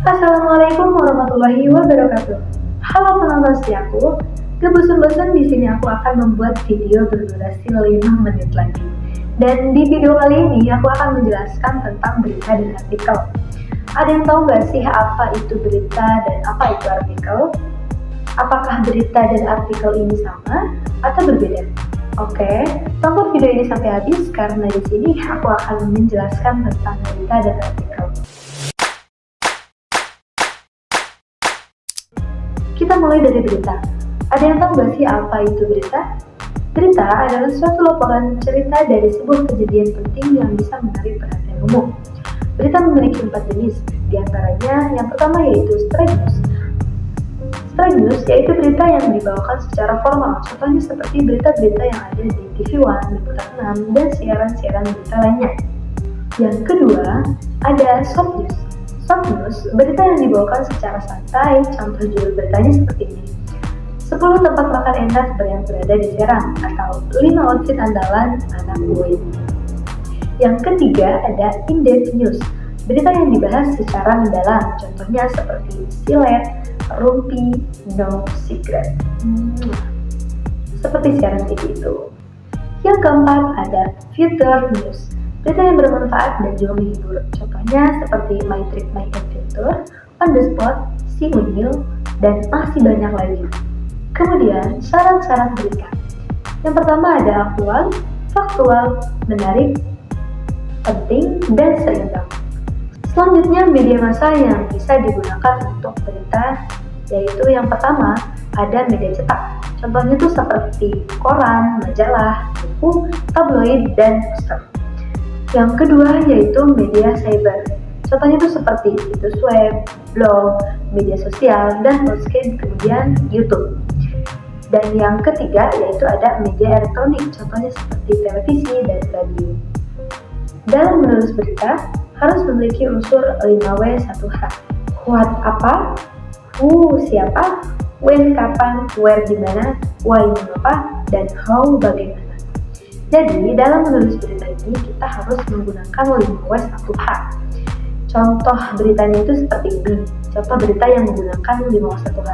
Assalamualaikum warahmatullahi wabarakatuh. Halo penonton setiaku, gak bosan-bosan di sini aku akan membuat video berdurasi 5 menit lagi. Dan di video kali ini aku akan menjelaskan tentang berita dan artikel. Ada yang tahu gak sih apa itu berita dan apa itu artikel? Apakah berita dan artikel ini sama atau berbeda? Oke, tonton video ini sampai habis karena di sini aku akan menjelaskan tentang berita dan artikel. Kita mulai dari berita. Ada yang tahu gak sih apa itu berita? Berita adalah suatu laporan cerita dari sebuah kejadian penting yang bisa menarik perhatian umum. Berita memiliki 4 jenis, diantaranya yang pertama yaitu straight news. Straight news yaitu berita yang dibawakan secara formal, contohnya seperti berita-berita yang ada di TV One, Liputan 6, dan siaran-siaran berita lainnya. Yang kedua, ada soft news. Soft news, berita yang dibawakan secara santai, contoh judul beritanya seperti ini. 10 tempat makan enak yang berada di Serang, atau 5 outfit andalan anak UIN. Yang ketiga ada in-depth news, berita yang dibahas secara mendalam, contohnya seperti silet, rumpi, no secret. Seperti siaran TV itu. Yang keempat ada future news, berita yang bermanfaat dan juga menghibur, contohnya seperti My Trip My Adventure, On The Spot, Si Unyil, dan masih banyak lagi. Kemudian syarat-syarat berita. Yang pertama ada aktual, faktual, menarik, penting, dan seimbang. Selanjutnya media massa yang bisa digunakan untuk berita, yaitu yang pertama ada media cetak. Contohnya tuh seperti koran, majalah, buku, tabloid, dan poster. Yang kedua yaitu media cyber. Contohnya itu seperti situs web, blog, media sosial, dan podcast, kemudian YouTube. Dan yang ketiga yaitu ada media elektronik, contohnya seperti televisi dan radio. Dalam menulis berita harus memiliki unsur 5W1H. What apa? Who siapa? When kapan? Where dimana? Why mengapa? Dan how bagaimana. Jadi, dalam menulis berita ini, kita harus menggunakan 5W1H. Contoh beritanya itu seperti ini. Contoh berita yang menggunakan 5W1H.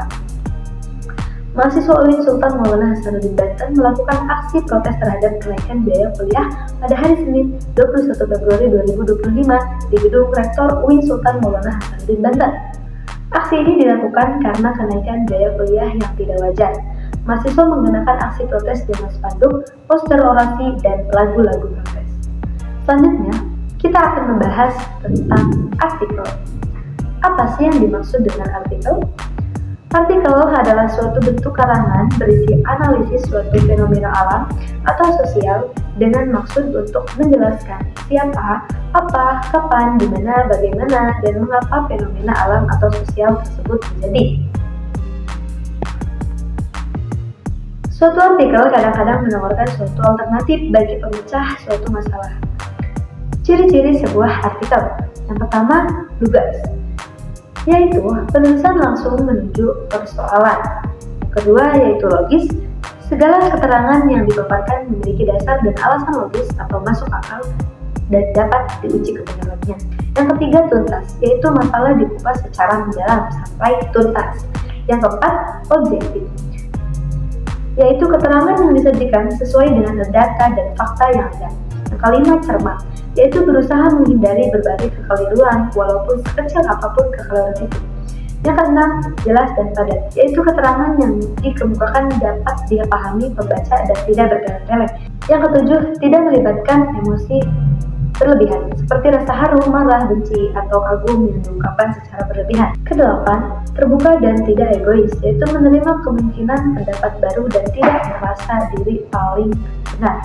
Mahasiswa UIN Sultan Maulana Hasanuddin Banten melakukan aksi protes terhadap kenaikan biaya kuliah pada hari Senin 21 Februari 2025 di gedung Rektor UIN Sultan Maulana Hasanuddin Banten. Aksi ini dilakukan karena kenaikan biaya kuliah yang tidak wajar. Mahasiswa mengenakan aksi protes dengan spanduk, poster orasi, dan lagu-lagu protes. Selanjutnya, kita akan membahas tentang artikel. Apa sih yang dimaksud dengan artikel? Artikel adalah suatu bentuk karangan berisi analisis suatu fenomena alam atau sosial dengan maksud untuk menjelaskan siapa, apa, kapan, di mana, bagaimana, dan mengapa fenomena alam atau sosial tersebut terjadi. Suatu artikel kadang-kadang menawarkan suatu alternatif bagi pemecah suatu masalah. Ciri-ciri sebuah artikel. Yang pertama, lugas, yaitu penulisan langsung menuju persoalan. Yang kedua yaitu logis, segala keterangan yang dipaparkan memiliki dasar dan alasan logis atau masuk akal dan dapat diuji kebenarannya. Yang ketiga tuntas, yaitu masalah dikupas secara mendalam sampai tuntas. Yang keempat objektif, yaitu keterangan yang disajikan sesuai dengan data dan fakta yang ada. Yang kelima cermat, yaitu berusaha menghindari berbagai kekeliruan walaupun sekecil apapun kekeliruan itu. Yang keenam, jelas dan padat, yaitu keterangan yang dikemukakan dapat dipahami pembaca dan tidak bertele-tele. Yang ketujuh, tidak melibatkan emosi berlebihan, seperti rasa haru, marah, benci, atau kagum yang diungkapkan secara berlebihan. Kedelapan, terbuka dan tidak egois, yaitu menerima kemungkinan pendapat baru dan tidak merasa diri paling benar.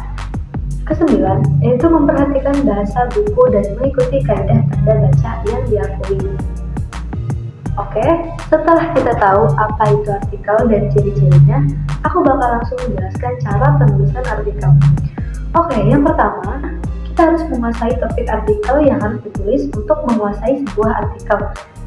Kesembilan, yaitu memperhatikan bahasa buku dan mengikuti kaidah tanda baca yang diakui. Oke, setelah kita tahu apa itu artikel dan ciri-cirinya, aku bakal langsung menjelaskan cara penulisan artikel. Oke, yang pertama, kita harus menguasai topik artikel yang harus ditulis untuk menguasai sebuah artikel.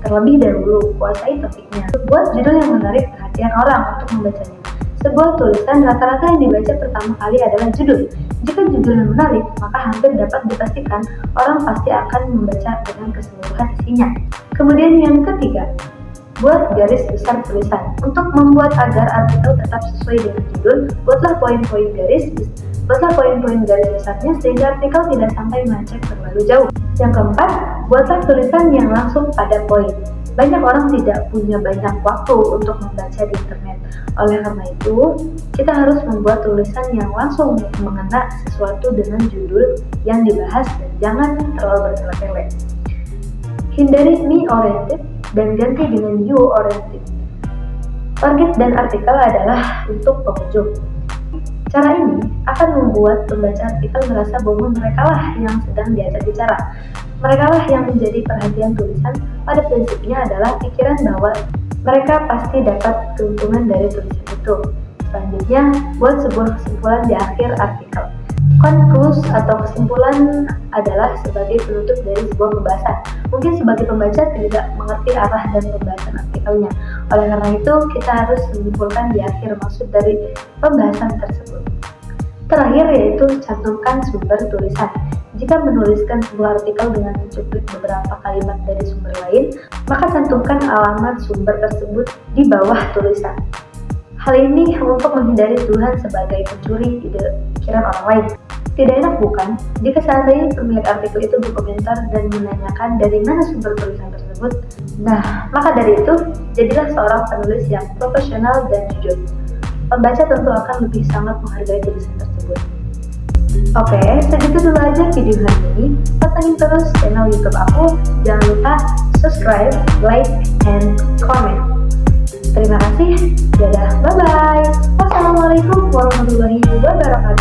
Terlebih dahulu, kuasai topiknya. Buat judul yang menarik perhatian orang untuk membacanya. Sebuah tulisan rata-rata yang dibaca pertama kali adalah judul. Jika judulnya menarik, maka hampir dapat dipastikan orang pasti akan membaca dengan keseluruhan isinya. Kemudian yang ketiga, buat garis besar tulisan. Untuk membuat agar artikel tetap sesuai dengan judul, buatlah poin-poin garis besarnya sehingga artikel tidak sampai melenceng terlalu jauh. Yang keempat, buatlah tulisan yang langsung pada poin. Banyak orang tidak punya banyak waktu untuk membaca di internet. Oleh karena itu, kita harus membuat tulisan yang langsung mengena sesuatu dengan judul yang dibahas dan jangan terlalu bertele-tele. Hindari me-oriented dan ganti dengan you-oriented. Target dan artikel adalah untuk pengunjung. Cara ini akan membuat pembaca artikel merasa bahwa merekalah yang sedang diajak bicara. Merekalah yang menjadi perhatian tulisan. Pada prinsipnya adalah pikiran bahwa mereka pasti dapat keuntungan dari tulisan itu. Selanjutnya, buat sebuah kesimpulan di akhir artikel. Konklus atau kesimpulan adalah sebagai penutup dari sebuah pembahasan. Mungkin sebagai pembaca tidak mengerti arah dan pembahasan artikelnya. Oleh karena itu, kita harus menyimpulkan di akhir maksud dari pembahasan tersebut. Terakhir yaitu cantumkan sumber tulisan. Jika menuliskan sebuah artikel dengan mencuplik beberapa kalimat dari sumber lain, maka cantumkan alamat sumber tersebut di bawah tulisan. Hal ini untuk menghindari tuduhan sebagai pencuri ide pikiran orang lain. Tidak enak bukan? Jika seandainya pemilik artikel itu berkomentar dan menanyakan dari mana sumber tulisan tersebut. Nah, maka dari itu, jadilah seorang penulis yang profesional dan jujur. Pembaca tentu akan lebih sangat menghargai tulisan tersebut. Oke, segitu dulu aja video hari ini. Pantengin terus channel YouTube aku. Jangan lupa subscribe, like, and comment. Terima kasih. Dadah, bye-bye. Wassalamualaikum warahmatullahi wabarakatuh.